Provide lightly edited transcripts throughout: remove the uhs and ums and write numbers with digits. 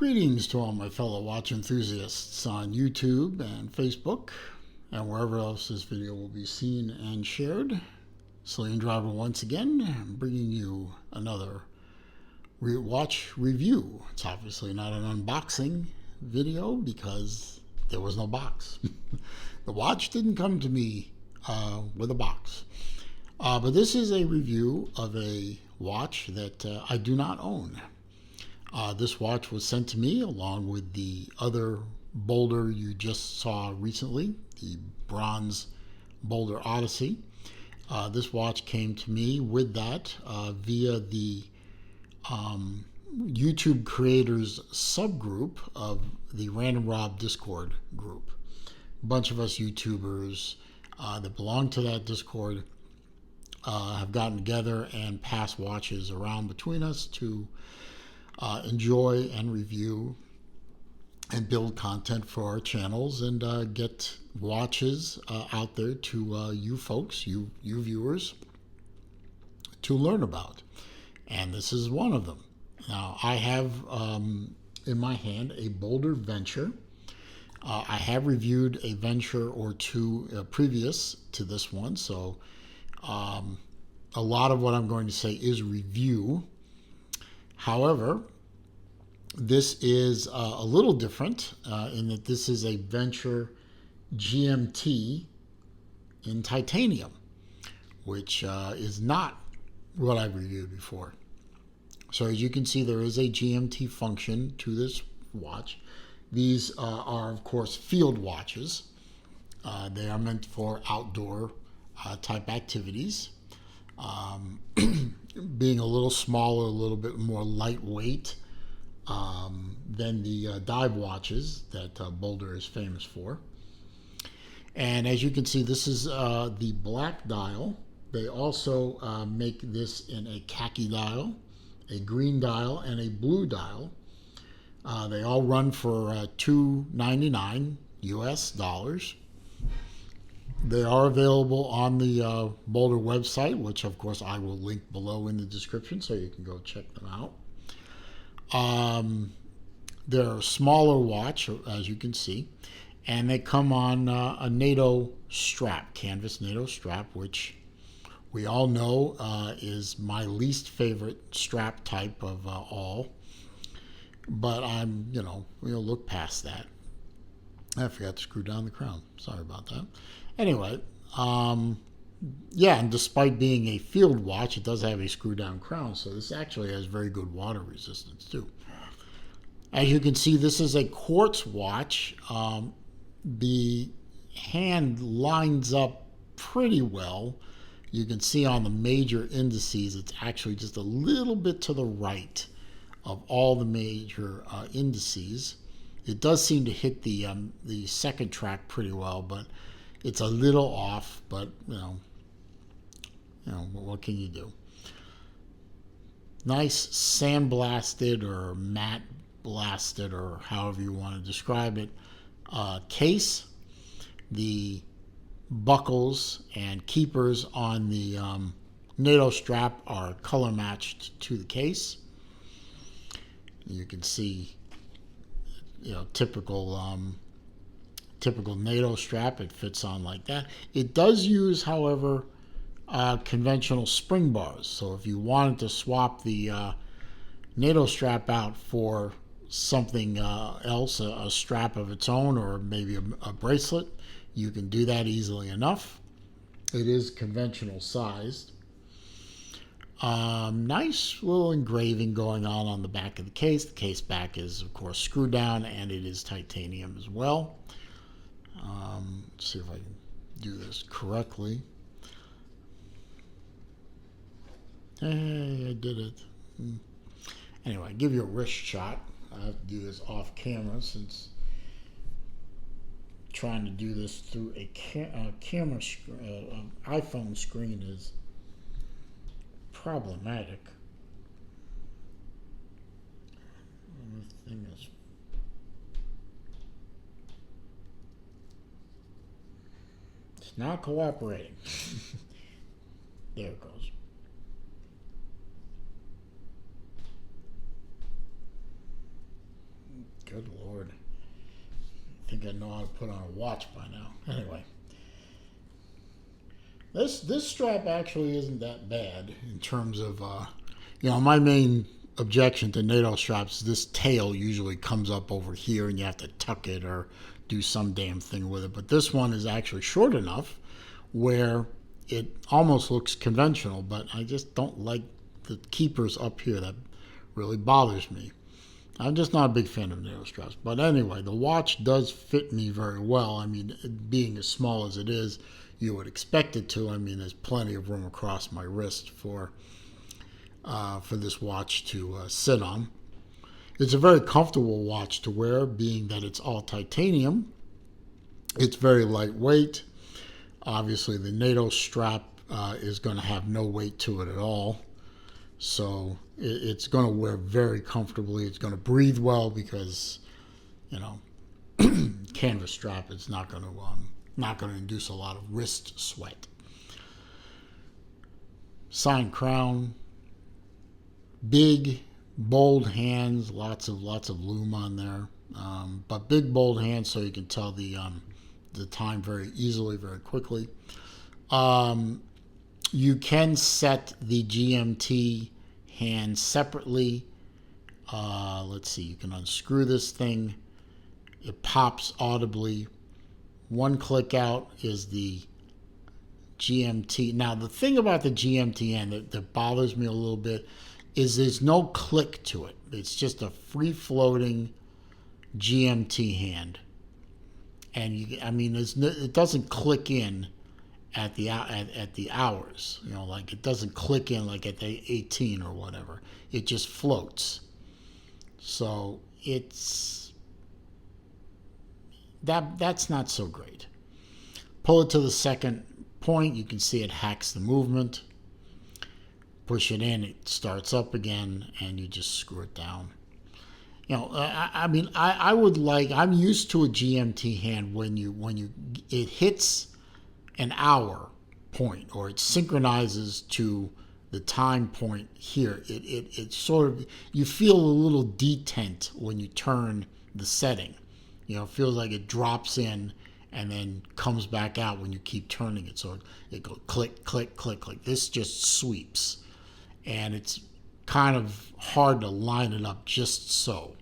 Greetings to all my fellow watch enthusiasts on YouTube and Facebook and wherever else this video will be seen and shared. Saloon Driver once again, bringing you another watch review. It's obviously not an unboxing video because there was no box. The watch didn't come to me with a box. But this is a review of a watch that I do not own. This watch was sent to me along with the other Boldr you just saw recently, the bronze Boldr Odyssey. This watch came to me with that via the YouTube creators subgroup of the Random Rob Discord group. A bunch of us YouTubers that belong to that Discord have gotten together and passed watches around between us to enjoy and review and build content for our channels and get watches out there to you folks, you viewers, to learn about. And this is one of them. Now, I have in my hand a Boldr Venture. I have reviewed a Venture or two previous to this one, so a lot of what I'm going to say is review. However, this is a little different in that this is a Venture GMT in titanium, which is not what I've reviewed before. So as you can see, there is a GMT function to this watch. These are, of course, field watches. They are meant for outdoor type activities. Being a little smaller, a little bit more lightweight than the dive watches that Boldr is famous for. And as you can see, this is the black dial. They also make this in a khaki dial, a green dial, and a blue dial. They all run for $2.99 US dollars. They are available on the Boldr website, which of course I will link below in the description so you can go check them out. They're a smaller watch, as you can see, and they come on a NATO strap, canvas NATO strap, which we all know is my least favorite strap type of all. But we'll look past that. I forgot to screw down the crown. Sorry about that. Anyway, yeah, and despite being a field watch, it does have a screw-down crown, so this actually has very good water resistance too. As you can see, this is a quartz watch. The hand lines up pretty well. You can see on the major indices, it's actually just a little bit to the right of all the major indices. It does seem to hit the second track pretty well, but it's a little off. But what can you do? Nice sandblasted or matte blasted, or however you want to describe it, case. The buckles and keepers on the NATO strap are color matched to the case. You can see, typical NATO strap. It fits on like that. It does use, however, conventional spring bars. So if you wanted to swap the NATO strap out for something else, a strap of its own, or maybe a bracelet, you can do that easily enough. It is conventional sized. Nice little engraving going on the back of the case. The case back is, of course, screwed down, and it is titanium as well. Let's see if I can do this correctly. Hey, I did it. Anyway, I'll give you a wrist shot. I have to do this off camera since trying to do this through a iPhone screen is problematic. The thing is, it's not cooperating. There it goes. think I know how to put on a watch by now. Anyway, this strap actually isn't that bad in terms of, my main objection to NATO straps is this tail usually comes up over here and you have to tuck it or do some damn thing with it. But this one is actually short enough where it almost looks conventional, but I just don't like the keepers up here. That really bothers me. I'm just not a big fan of NATO straps. But anyway, the watch does fit me very well. I mean, being as small as it is, you would expect it to. I mean, there's plenty of room across my wrist for this watch to sit on. It's a very comfortable watch to wear, being that it's all titanium. It's very lightweight. Obviously, the NATO strap is going to have no weight to it at all. So it's going to wear very comfortably. It's going to breathe well because, canvas strap is not going to induce a lot of wrist sweat. Signed crown, big, bold hands, lots of lume on there, but big, bold hands so you can tell the time very easily, very quickly. You can set the GMT hand separately. Let's see, you can unscrew this thing. It pops audibly. One click out is the GMT. Now, the thing about the GMT hand that bothers me a little bit is there's no click to it. It's just a free-floating GMT hand. And it doesn't click in at the hours, like it doesn't click in like at the 18 or whatever. It just floats. So that's not so great. Pull it to the second point, you can see it hacks the movement. Push it in, it starts up again, and you just screw it down. I'm used to a GMT hand when it hits an hour point or it synchronizes to the time point here. It sort of, you feel a little detent when you turn the setting. It feels like it drops in and then comes back out when you keep turning it. So it goes click, click, click, click. This just sweeps. And it's kind of hard to line it up just so.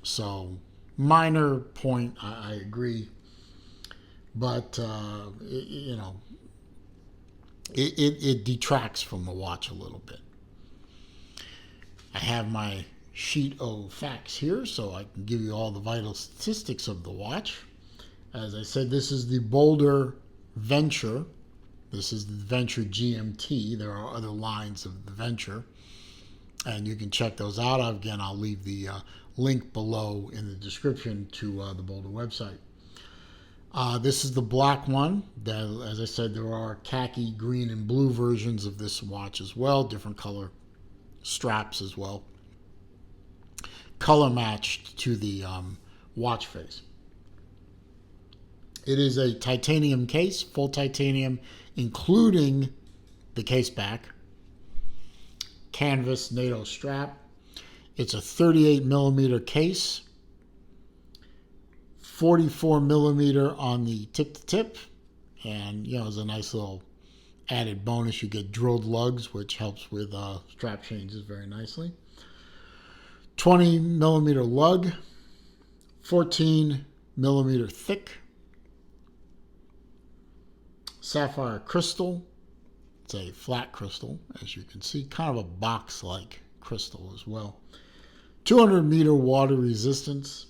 So, minor point, I agree. But, it detracts from the watch a little bit. I have my sheet of facts here, so I can give you all the vital statistics of the watch. As I said, this is the Boldr Venture. This is the Venture GMT. There are other lines of the Venture, and you can check those out. Again, I'll leave the link below in the description to the Boldr website. This is the black one. As I said, there are khaki, green, and blue versions of this watch as well, different color straps as well, color matched to the watch face. It is a titanium case, full titanium, including the case back, canvas NATO strap. It's a 38 millimeter case, 44 millimeter on the tip to tip, and as a nice little added bonus, you get drilled lugs, which helps with strap changes very nicely. 20 millimeter lug, 14 millimeter thick, sapphire crystal. It's a flat crystal, as you can see, kind of a box-like crystal as well. 200-meter water resistance.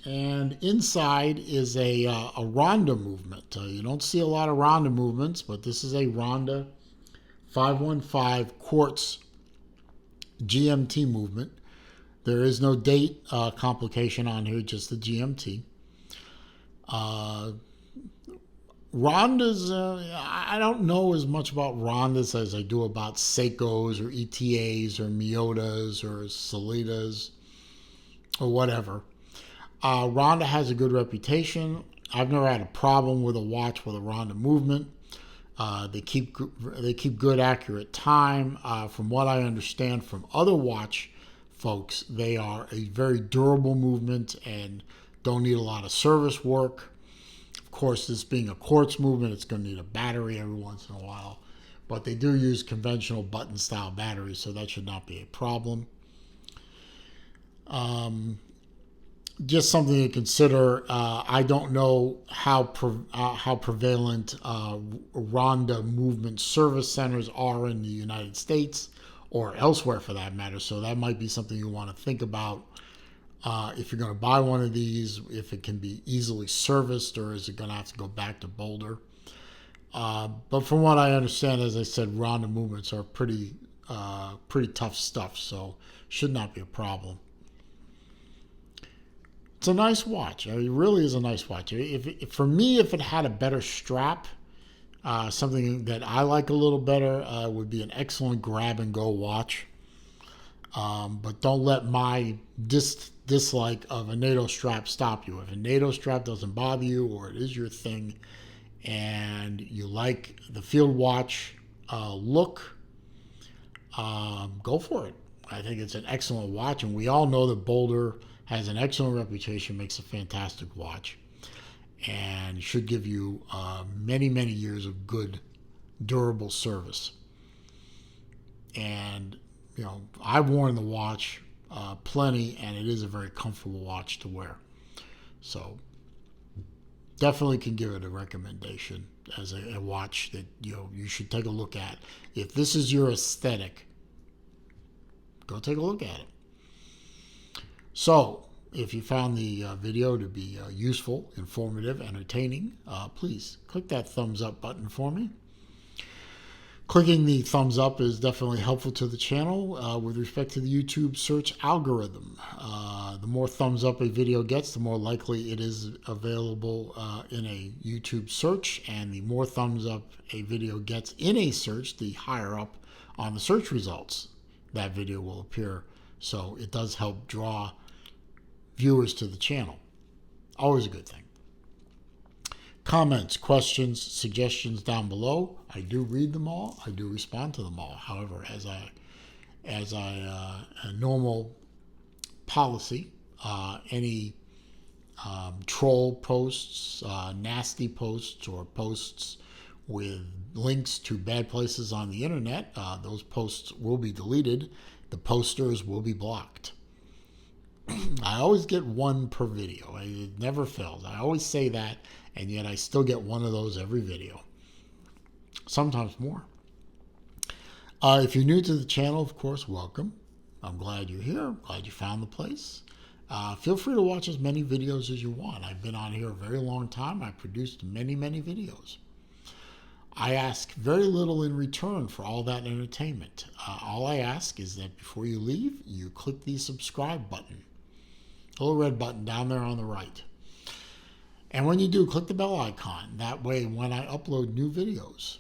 And inside is a Ronda movement. You don't see a lot of Ronda movements, but this is a Ronda 515 quartz GMT movement. There is no date complication on here, just the GMT. Rondas, I don't know as much about Rondas as I do about Seikos or ETAs or Miyotas or Solitas or whatever. Ronda has a good reputation. I've never had a problem with a watch with a Ronda movement. They keep good, accurate time. From what I understand from other watch folks, they are a very durable movement, and Don't need a lot of service work. Of course, this being a quartz movement, it's going to need a battery every once in a while. But they do use conventional button-style batteries, so that should not be a problem. Just something to consider. I don't know how prevalent Rhonda movement service centers are in the United States or elsewhere for that matter. So that might be something you want to think about if you're going to buy one of these, if it can be easily serviced or is it going to have to go back to Boldr. But from what I understand, as I said, Rhonda movements are pretty tough stuff, so should not be a problem. It's a nice watch. It really is a nice watch. For me, if it had a better strap, something that I like a little better would be an excellent grab-and-go watch. But don't let my dislike of a NATO strap stop you. If a NATO strap doesn't bother you or it is your thing and you like the field watch look, go for it. I think it's an excellent watch, and we all know that Boldr has an excellent reputation, makes a fantastic watch, and should give you many, many years of good, durable service. And, you know, I've worn the watch plenty, and it is a very comfortable watch to wear. So definitely can give it a recommendation as a watch that, you know, you should take a look at. If this is your aesthetic, go take a look at it. So, if you found the video to be useful, informative, entertaining, please click that thumbs up button for me. Clicking the thumbs up is definitely helpful to the channel with respect to the YouTube search algorithm. The more thumbs up a video gets, the more likely it is available in a YouTube search, and the more thumbs up a video gets in a search, the higher up on the search results that video will appear. So it does help draw viewers to the channel. Always a good thing. Comments, questions, suggestions down below. I do read them all. I do respond to them all. However, as a normal policy, any troll posts, nasty posts, or posts with links to bad places on the internet, those posts will be deleted. The posters will be blocked. I always get one per video. It never fails. I always say that, and yet I still get one of those every video. Sometimes more. If you're new to the channel, of course, welcome. I'm glad you're here. I'm glad you found the place. Feel free to watch as many videos as you want. I've been on here a very long time. I've produced many, many videos. I ask very little in return for all that entertainment. All I ask is that before you leave, you click the subscribe button. The little red button down there on the right. And when you do, click the bell icon. That way, when I upload new videos,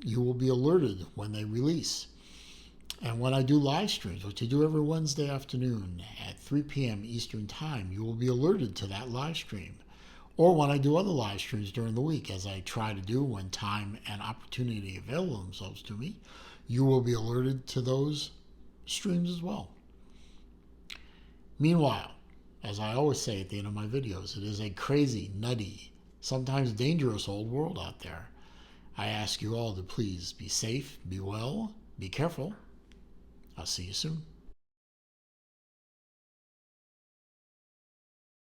you will be alerted when they release. And when I do live streams, which I do every Wednesday afternoon at 3 p.m. Eastern Time, you will be alerted to that live stream. Or when I do other live streams during the week, as I try to do when time and opportunity avail themselves to me, you will be alerted to those streams as well. Meanwhile, as I always say at the end of my videos, it is a crazy, nutty, sometimes dangerous old world out there. I ask you all to please be safe, be well, be careful. I'll see you soon.